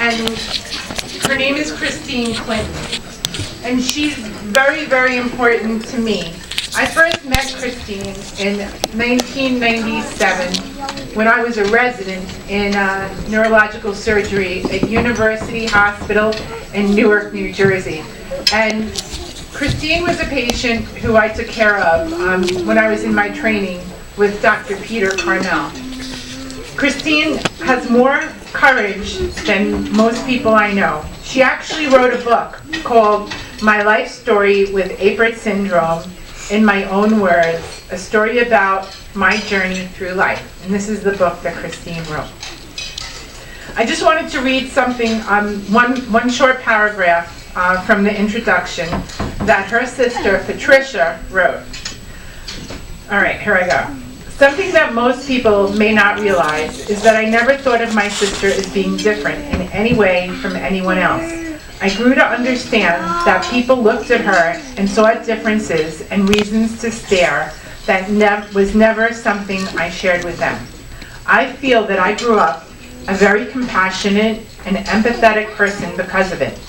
and her name is Christine Clinton. And she's very, very important to me. I first met Christine in 1997 when I was a resident in neurological surgery at University Hospital in Newark, New Jersey. And Christine was a patient who I took care of when I was in my training with Dr. Peter Carmel. Christine has more courage than most people I know. She actually wrote a book called My Life Story with Apert Syndrome, in my own words, a story about my journey through life. And this is the book that Christine wrote. I just wanted to read something, one short paragraph from the introduction that her sister, Patricia, wrote. All right, here I go. Something that most people may not realize is that I never thought of my sister as being different in any way from anyone else. I grew to understand that people looked at her and saw differences and reasons to stare that was never something I shared with them. I feel that I grew up a very compassionate and empathetic person because of it.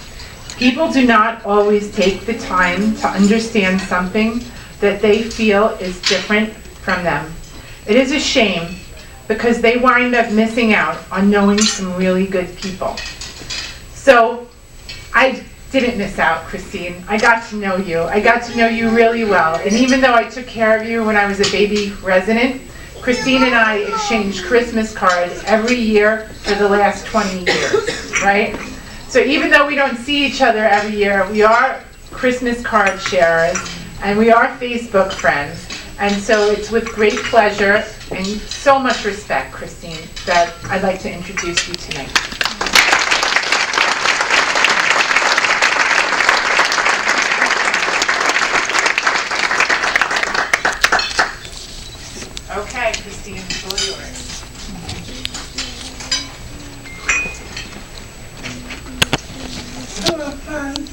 People do not always take the time to understand something that they feel is different from them. It is a shame because they wind up missing out on knowing some really good people. So I didn't miss out, Christine. I got to know you. I got to know you really well. And even though I took care of you when I was a baby resident, Christine and I exchanged Christmas cards every year for the last 20 years, right? So even though we don't see each other every year, we are Christmas card sharers and we are Facebook friends. And so it's with great pleasure and so much respect, Christine, that I'd like to introduce you tonight. Okay, Christine, it's all yours. Hello, friends.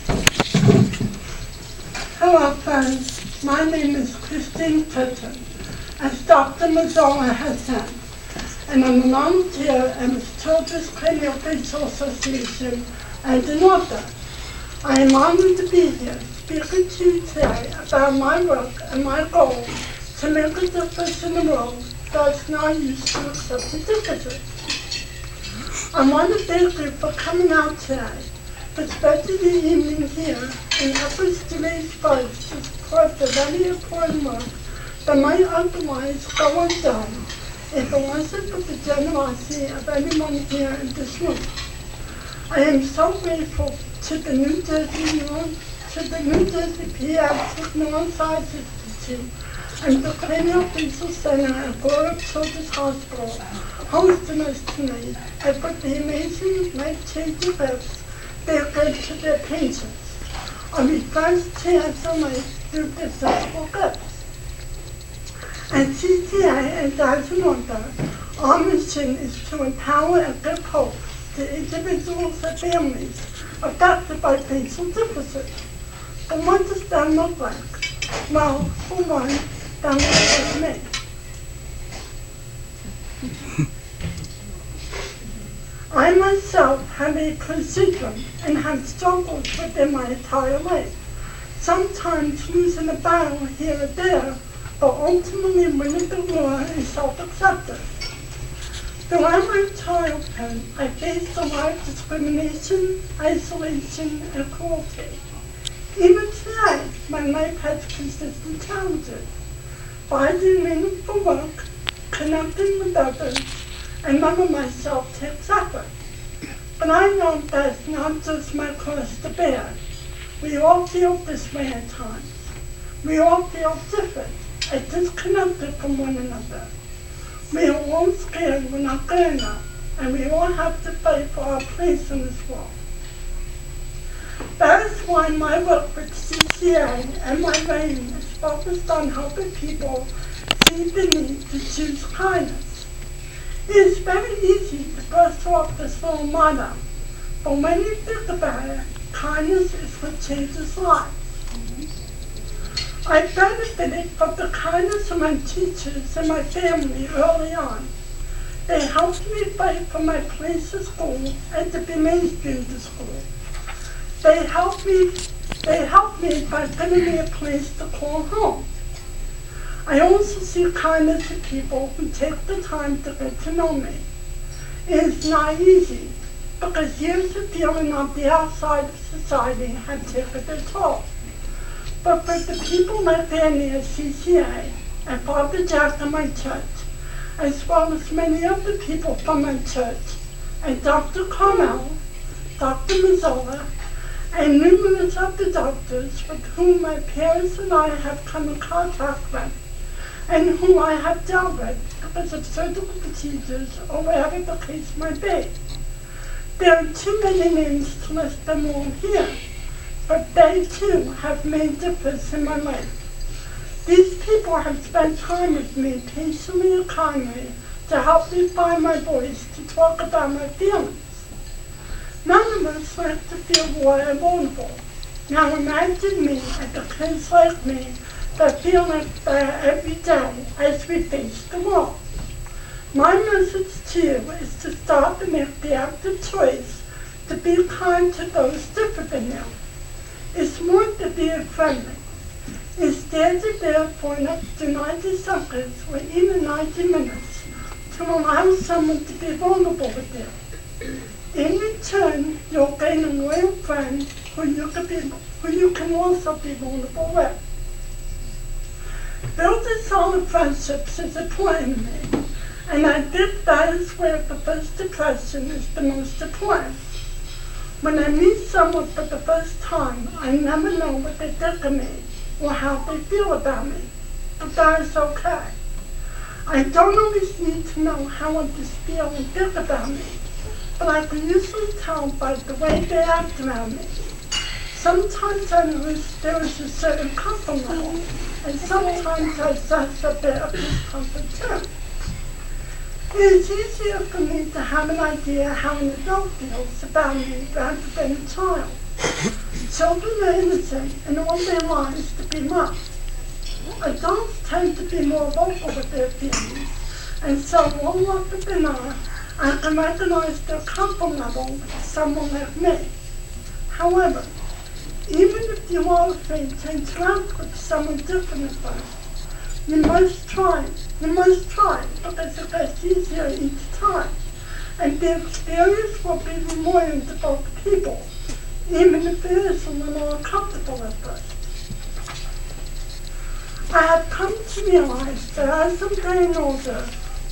Hello, friends. My name is Christine Clinton, as Dr. Mazzola has said, and I'm a volunteer at the Children's Craniofacial Association and an author. I am honored to be here speaking to you today about my work and my goal to make a difference in the world that is not used to accepting differences. I want to thank you for coming out today, for spending the evening here in efforts to raise funds to support the very important work that might otherwise go undone if it wasn't for the generosity of everyone here in this room. I am so grateful to the New Jersey Pediatric Neuroscience Institute and the Craniofacial Center at Florida Children's Hospital hosting us tonight and for the amazing life-changing gifts they give to their patients. On the first chance of life through accessible gifts. At CCA and as an author, our mission is to empower and give hope to individuals and families affected by facial differences. And what does that look like? Well, for one, that looks like me. I myself have Apert syndrome and have struggled with it my entire life, sometimes losing a battle here or there, but ultimately winning the war in self-acceptance. Throughout my childhood, I faced a lot of discrimination, isolation, and cruelty. Even today, my life has consistent challenges. Finding meaningful work, connecting with others, and loving myself takes effort. But I know that's not just my cross to bear. We all feel this way at times. We all feel different and disconnected from one another. We are all scared we're not good enough, and we all have to fight for our place in this world. That is why my work with CCA and my writing is focused on helping people see the need to choose kindness. It is very easy to brush off this little motto, but when you think about it, kindness is what changes lives. I benefited from the kindness of my teachers and my family early on. They helped me fight for my place to school and to be mainstreamed to school. They helped me by giving me a place to call home. I also see kindness in people who take the time to get to know me. It is not easy, because years of feeling on the outside of society have taken their toll. But for the people like Annie at CCA and Father Jack at my church, as well as many other people from my church, and Dr. Carmel, Dr. Mazzola, and numerous other doctors with whom my parents and I have come in contact with, and whom I have dealt with because of surgical procedures or whatever the case might be. There are too many names to list them all here, but they too have made a difference in my life. These people have spent time with me patiently and kindly to help me find my voice to talk about my feelings. None of us like to feel raw and vulnerable. Now imagine me and the kids like me that feel like that every day as we face the world. My message to you is to start to make the active choice to be kind to those different than you. It's more to be friendly. Instead of there for an extra 90 seconds or even 90 minutes to allow someone to be vulnerable with you. In return, you'll gain a loyal friend who you can also be vulnerable with. Building solid friendships is important to me, and I think that is where the first impression is the most important. When I meet someone for the first time, I never know what they think of me or how they feel about me, but that is okay. I don't always need to know how others feel and think about me, but I can usually tell by the way they act around me. Sometimes I notice there is a certain comfort level, and sometimes I sense a bit of discomfort too. It is easier for me to have an idea how an adult feels about me rather than a child. Children are innocent and all their lives to be loved. Adults tend to be more vocal with their feelings, and so more often than not, I can recognize their comfort level with someone like me. However, even if you are afraid to interact with someone different at first, you must try, because it gets easier each time, and the experience will be rewarding to both people, even if it is a little uncomfortable at first. I have come to realize that as I'm getting older,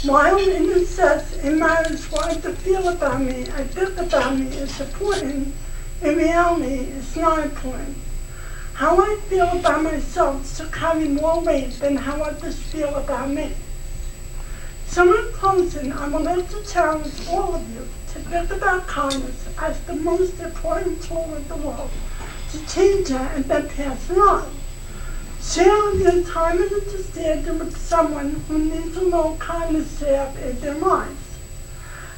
while in a sense it matters what others feel about me and think about me is important, in reality it's not important. How I feel about myself should carry more weight than how others feel about me. So in closing, I would like to challenge all of you to think about kindness as the most important tool in the world, to change it and then pass it on. Share your time and understanding with someone who needs a little kindness shared in their lives.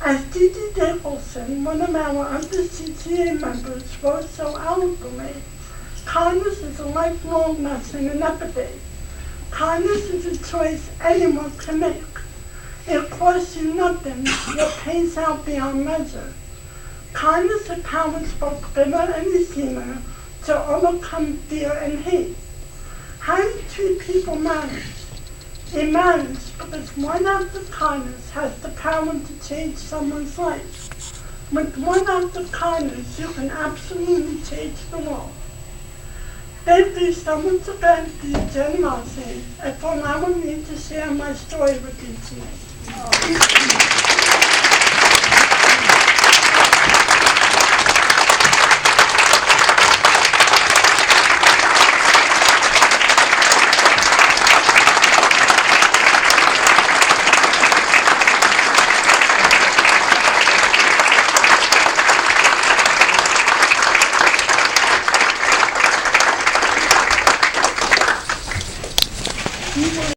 As Gigi Nicholson, one of our other CCA members, wrote so eloquently, kindness is a lifelong lesson in empathy. Kindness is a choice anyone can make. It costs you nothing, yet pays out beyond measure. Kindness empowers both giver and receiver to overcome fear and hate. How you treat people matters. It matters because one act of kindness has the power to change someone's life. With one act of kindness, you can absolutely change the world. Thank you so much again for your generosity and for allowing me to share my story with you tonight.